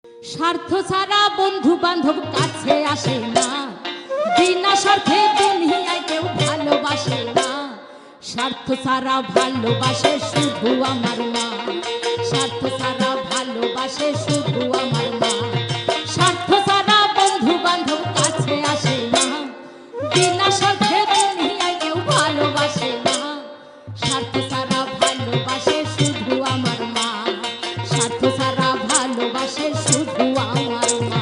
স্বার্থ ছাড়া বন্ধু বান্ধব কাছে আসে না, বিনা স্বার্থে দুনিয়ায় কেউ ভালোবাসে না। স্বার্থ ছাড়া ভালোবাসে শুধু আমার মা, স্বার্থ ছাড়া ভালোবাসে শুধু আমার মা। স্বার্থ ছাড়া বন্ধু বান্ধব কাছে আসে না, বিনা স্বার্থে দুনিয়ায় কেউ ভালোবাসে না। স্বার্থ ছাড়া ভালোবাসে শুধু আমার মা, স্বার্থ ছাড়া ভালোবাসে শুধু আমার মা।